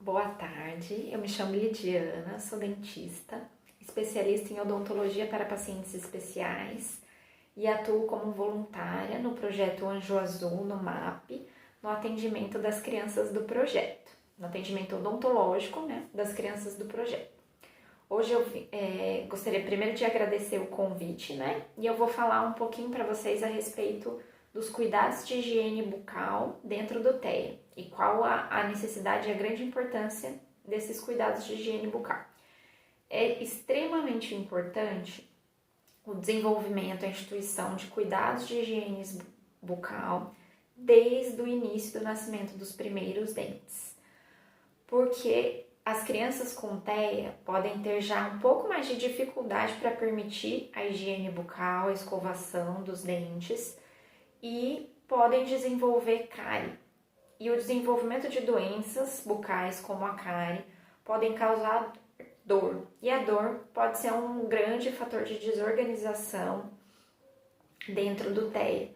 Boa tarde, eu me chamo Lidiana, sou dentista, especialista em odontologia para pacientes especiais e atuo como voluntária no projeto Anjo Azul, no MAP, no atendimento das crianças do projeto, no atendimento odontológico, das crianças do projeto. Hoje eu gostaria primeiro de agradecer o convite, e eu vou falar um pouquinho para vocês a respeito dos cuidados de higiene bucal dentro do TEA e qual a necessidade e a grande importância desses cuidados de higiene bucal. É extremamente importante o desenvolvimento, a instituição de cuidados de higiene bucal desde o início do nascimento dos primeiros dentes, porque as crianças com TEA podem ter já um pouco mais de dificuldade para permitir a higiene bucal, a escovação dos dentes, e podem desenvolver cárie. E o desenvolvimento de doenças bucais como a cárie podem causar dor. E a dor pode ser um grande fator de desorganização dentro do TEA.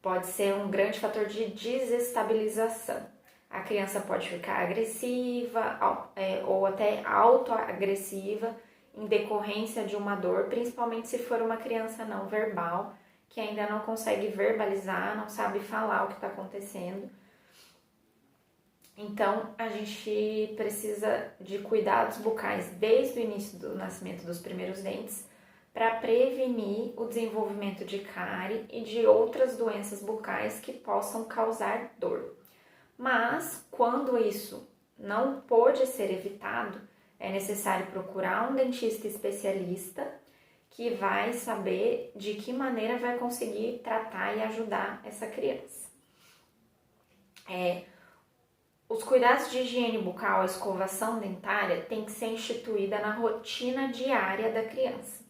Pode ser um grande fator de desestabilização. A criança pode ficar agressiva ou até autoagressiva em decorrência de uma dor, principalmente se for uma criança não verbal, que ainda não consegue verbalizar, não sabe falar o que está acontecendo. Então, a gente precisa de cuidados bucais desde o início do nascimento dos primeiros dentes para prevenir o desenvolvimento de cárie e de outras doenças bucais que possam causar dor. Mas, quando isso não pode ser evitado, é necessário procurar um dentista especialista que vai saber de que maneira vai conseguir tratar e ajudar essa criança. Os cuidados de higiene bucal, a escovação dentária, tem que ser instituída na rotina diária da criança.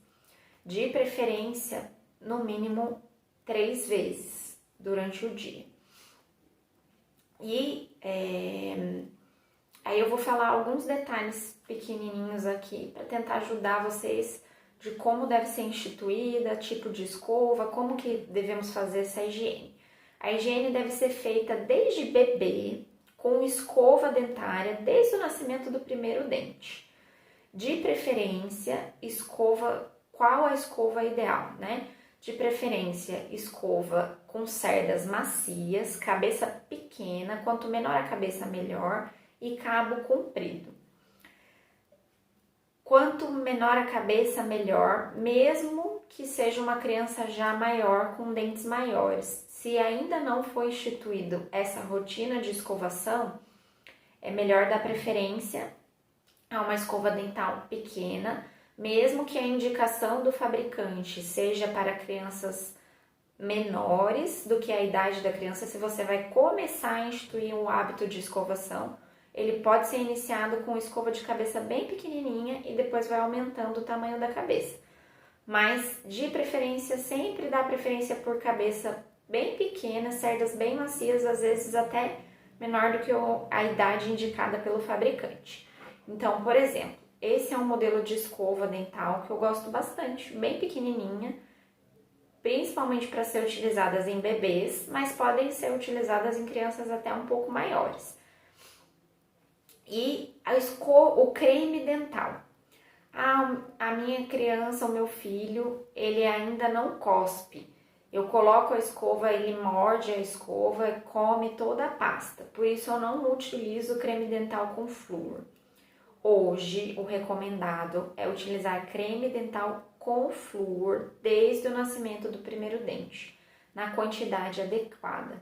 De preferência, no mínimo 3 vezes durante o dia. E aí eu vou falar alguns detalhes pequenininhos aqui para tentar ajudar vocês de como deve ser instituída, tipo de escova, como que devemos fazer essa higiene. A higiene deve ser feita desde bebê, com escova dentária, desde o nascimento do primeiro dente. De preferência, qual a escova ideal, De preferência, escova com cerdas macias, cabeça pequena, quanto menor a cabeça, melhor, e cabo comprido. Quanto menor a cabeça, melhor, mesmo que seja uma criança já maior, com dentes maiores. Se ainda não foi instituído essa rotina de escovação, é melhor dar preferência a uma escova dental pequena, mesmo que a indicação do fabricante seja para crianças menores do que a idade da criança. Se você vai começar a instituir um hábito de escovação, ele pode ser iniciado com escova de cabeça bem pequenininha e depois vai aumentando o tamanho da cabeça. Mas, de preferência, sempre dá preferência por cabeça bem pequena, cerdas bem macias, às vezes até menor do que a idade indicada pelo fabricante. Então, por exemplo, esse é um modelo de escova dental que eu gosto bastante, bem pequenininha, principalmente para ser utilizadas em bebês, mas podem ser utilizadas em crianças até um pouco maiores. E o creme dental. A minha criança, o meu filho, ele ainda não cospe. Eu coloco a escova, ele morde a escova e come toda a pasta. Por isso eu não utilizo creme dental com flúor. Hoje, o recomendado é utilizar creme dental com flúor desde o nascimento do primeiro dente, na quantidade adequada.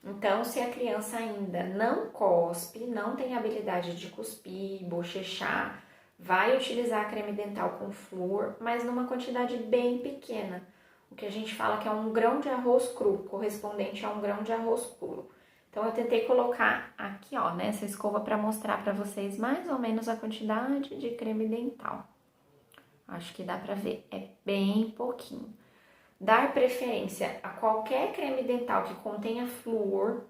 Então, se a criança ainda não cospe, não tem habilidade de cuspir, bochechar, vai utilizar creme dental com flúor, mas numa quantidade bem pequena. O que a gente fala que é um grão de arroz cru, correspondente a um grão de arroz cru. Então, eu tentei colocar aqui, nessa escova para mostrar para vocês mais ou menos a quantidade de creme dental. Acho que dá para ver, é bem pouquinho. Dar preferência a qualquer creme dental que contenha flúor,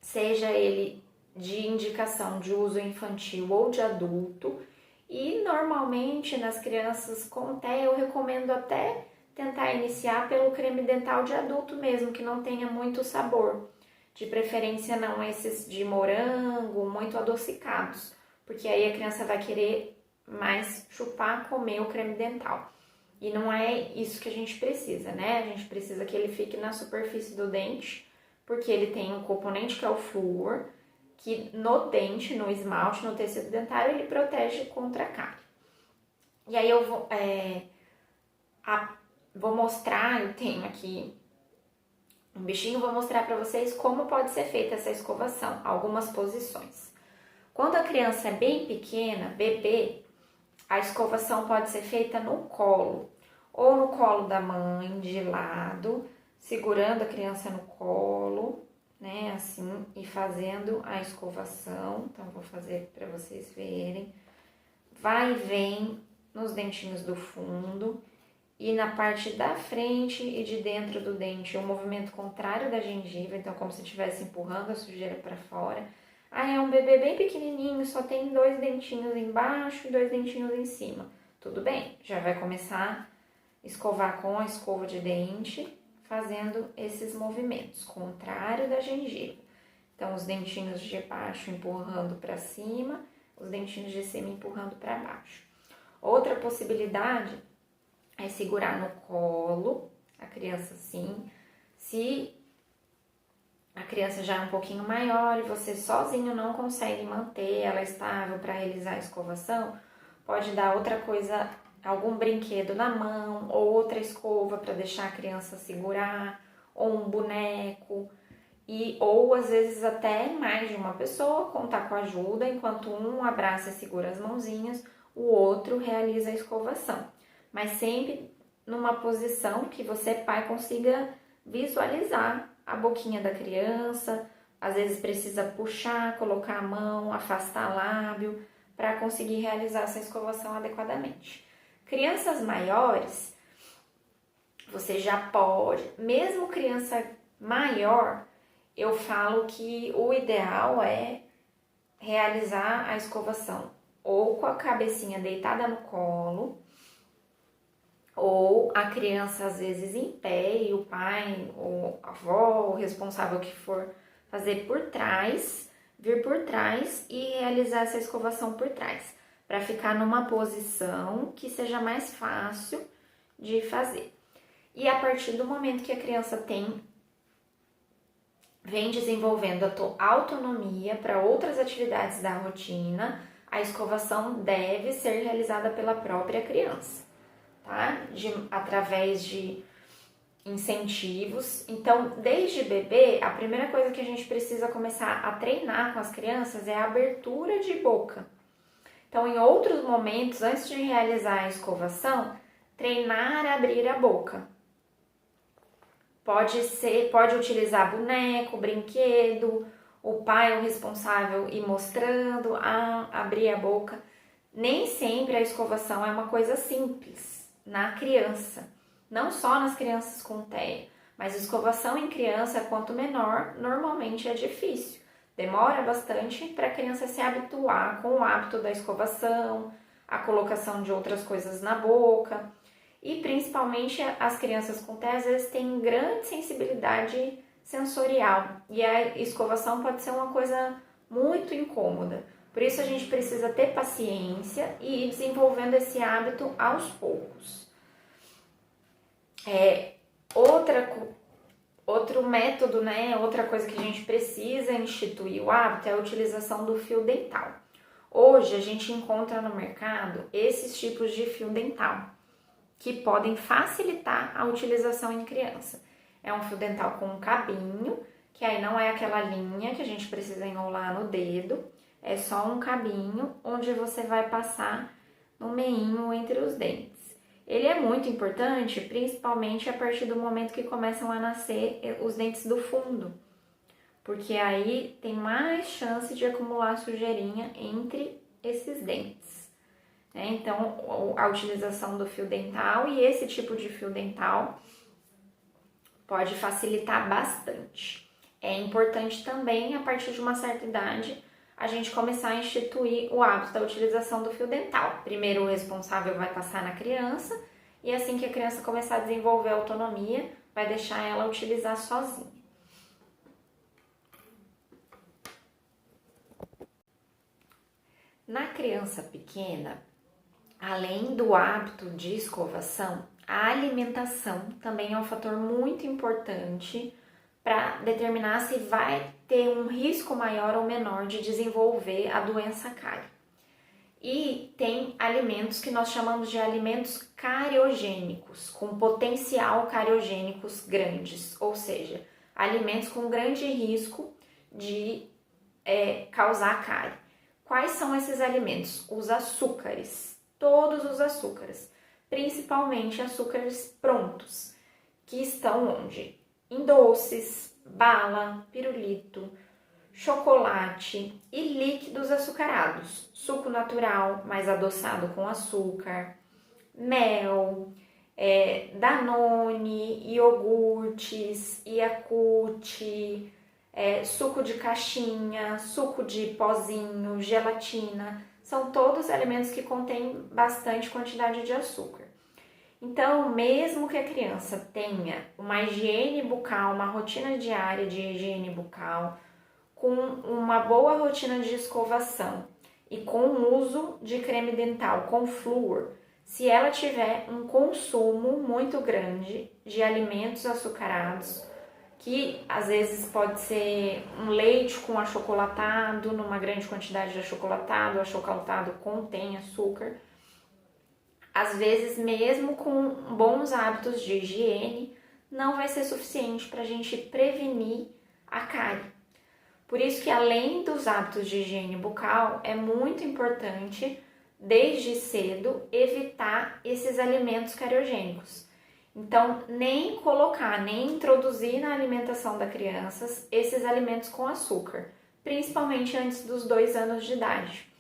seja ele de indicação de uso infantil ou de adulto, e normalmente nas crianças com TEA eu recomendo até tentar iniciar pelo creme dental de adulto mesmo, que não tenha muito sabor. De preferência não esses de morango, muito adocicados, porque aí a criança vai querer mais chupar, comer o creme dental. E não é isso que a gente precisa, né? A gente precisa que ele fique na superfície do dente, porque ele tem um componente que é o flúor, que no dente, no esmalte, no tecido dentário, ele protege contra a cárie. E aí eu vou mostrar, eu tenho aqui um bichinho, vou mostrar para vocês como pode ser feita essa escovação, algumas posições. Quando a criança é bem pequena, bebê, a escovação pode ser feita no colo, ou no colo da mãe, de lado, segurando a criança no colo, né, assim, e fazendo a escovação. Então, vou fazer para vocês verem. Vai e vem nos dentinhos do fundo e na parte da frente e de dentro do dente, o movimento contrário da gengiva, então como se estivesse empurrando a sujeira para fora. Ah, é um bebê bem pequenininho, só tem 2 dentinhos embaixo e 2 dentinhos em cima. Tudo bem, já vai começar a escovar com a escova de dente, fazendo esses movimentos, contrário da gengiva. Então, os dentinhos de baixo empurrando para cima, os dentinhos de cima empurrando para baixo. Outra possibilidade é segurar no colo a criança assim. Se a criança já é um pouquinho maior e você sozinho não consegue manter ela estável para realizar a escovação, pode dar outra coisa, algum brinquedo na mão, ou outra escova para deixar a criança segurar, ou um boneco, ou às vezes até mais de uma pessoa, contar com ajuda, enquanto um abraça e segura as mãozinhas, o outro realiza a escovação. Mas sempre numa posição que você, pai, consiga visualizar a boquinha da criança. Às vezes precisa puxar, colocar a mão, afastar lábio, para conseguir realizar essa escovação adequadamente. Crianças maiores, você já pode, mesmo criança maior, eu falo que o ideal é realizar a escovação ou com a cabecinha deitada no colo, ou a criança às vezes em pé e o pai, ou a avó, o responsável que for fazer por trás, vir por trás e realizar essa escovação por trás, para ficar numa posição que seja mais fácil de fazer. E a partir do momento que a criança vem desenvolvendo a autonomia para outras atividades da rotina, a escovação deve ser realizada pela própria criança, tá? Através de incentivos. Então, desde bebê, a primeira coisa que a gente precisa começar a treinar com as crianças é a abertura de boca. Então, em outros momentos, antes de realizar a escovação, treinar a abrir a boca. Pode utilizar boneco, brinquedo, o pai, o responsável, ir mostrando a abrir a boca. Nem sempre a escovação é uma coisa simples na criança, não só nas crianças com TEA, mas escovação em criança, quanto menor, normalmente é difícil. Demora bastante para a criança se habituar com o hábito da escovação, a colocação de outras coisas na boca. E principalmente as crianças com TEA às vezes têm grande sensibilidade sensorial e a escovação pode ser uma coisa muito incômoda. Por isso a gente precisa ter paciência e ir desenvolvendo esse hábito aos poucos. Outro método, né? Outra coisa que a gente precisa instituir o hábito é a utilização do fio dental. Hoje a gente encontra no mercado esses tipos de fio dental que podem facilitar a utilização em criança. É um fio dental com um cabinho, que aí não é aquela linha que a gente precisa enrolar no dedo, é só um cabinho onde você vai passar no meinho entre os dentes. Ele é muito importante, principalmente a partir do momento que começam a nascer os dentes do fundo, porque aí tem mais chance de acumular sujeirinha entre esses dentes. Então, a utilização do fio dental e esse tipo de fio dental pode facilitar bastante. É importante também, a partir de uma certa idade, a gente começar a instituir o hábito da utilização do fio dental. Primeiro, o responsável vai passar na criança e assim que a criança começar a desenvolver a autonomia, vai deixar ela utilizar sozinha. Na criança pequena, além do hábito de escovação, a alimentação também é um fator muito importante para determinar se vai ter um risco maior ou menor de desenvolver a doença cárie. E tem alimentos que nós chamamos de alimentos cariogênicos, com potencial cariogênicos grandes, ou seja, alimentos com grande risco de causar cárie. Quais são esses alimentos? Os açúcares, todos os açúcares, principalmente açúcares prontos, que estão onde? Em doces, bala, pirulito, chocolate e líquidos açucarados, suco natural, mais adoçado com açúcar, mel, Danone, iogurtes, Yakult, suco de caixinha, suco de pozinho, gelatina, são todos alimentos que contêm bastante quantidade de açúcar. Então, mesmo que a criança tenha uma higiene bucal, uma rotina diária de higiene bucal, com uma boa rotina de escovação e com o uso de creme dental com flúor, se ela tiver um consumo muito grande de alimentos açucarados, que às vezes pode ser um leite com achocolatado, numa grande quantidade de achocolatado, o achocolatado contém açúcar. Às vezes, mesmo com bons hábitos de higiene, não vai ser suficiente para a gente prevenir a cárie. Por isso que, além dos hábitos de higiene bucal, é muito importante, desde cedo, evitar esses alimentos cariogênicos. Então, nem colocar, nem introduzir na alimentação das crianças esses alimentos com açúcar, principalmente antes dos 2 anos de idade,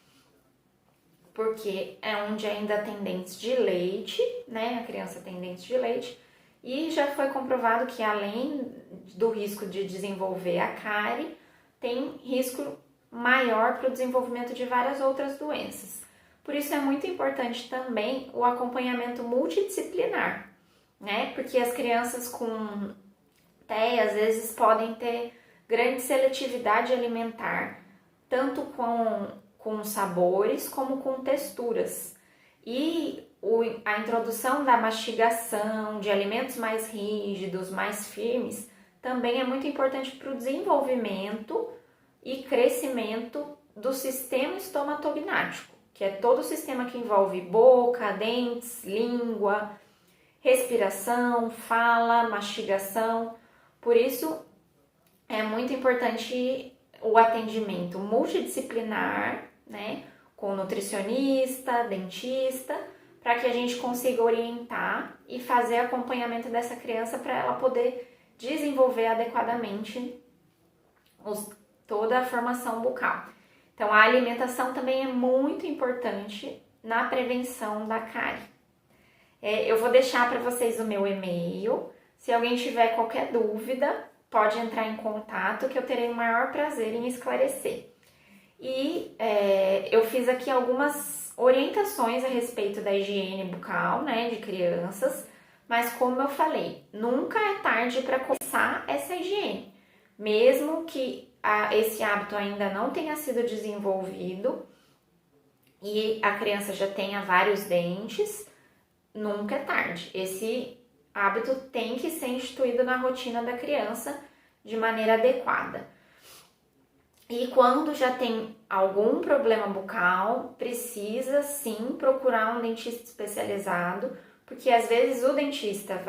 porque é onde ainda tem dentes de leite, né? A criança tem dentes de leite, e já foi comprovado que, além do risco de desenvolver a cárie, tem risco maior para o desenvolvimento de várias outras doenças. Por isso é muito importante também o acompanhamento multidisciplinar, né? Porque as crianças com TEA às vezes podem ter grande seletividade alimentar, tanto com sabores como com texturas. E a introdução da mastigação, de alimentos mais rígidos, mais firmes, também é muito importante para o desenvolvimento e crescimento do sistema estomatognático, que é todo o sistema que envolve boca, dentes, língua, respiração, fala, mastigação. Por isso, é muito importante o atendimento multidisciplinar, né, com nutricionista, dentista, para que a gente consiga orientar e fazer acompanhamento dessa criança para ela poder desenvolver adequadamente toda a formação bucal. Então, a alimentação também é muito importante na prevenção da cárie. Eu vou deixar para vocês o meu e-mail. Se alguém tiver qualquer dúvida, pode entrar em contato que eu terei o maior prazer em esclarecer. E eu fiz aqui algumas orientações a respeito da higiene bucal, né, de crianças, mas como eu falei, nunca é tarde para começar essa higiene. Mesmo que esse hábito ainda não tenha sido desenvolvido e a criança já tenha vários dentes, nunca é tarde. Esse hábito tem que ser instituído na rotina da criança de maneira adequada. E quando já tem algum problema bucal, precisa sim procurar um dentista especializado, porque às vezes o dentista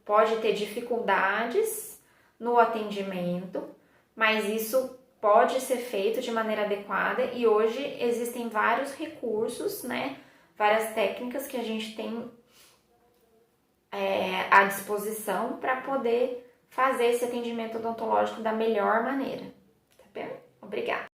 pode ter dificuldades no atendimento, mas isso pode ser feito de maneira adequada e hoje existem vários recursos, né? Várias técnicas que a gente tem à disposição para poder fazer esse atendimento odontológico da melhor maneira. Tá bem? Obrigada!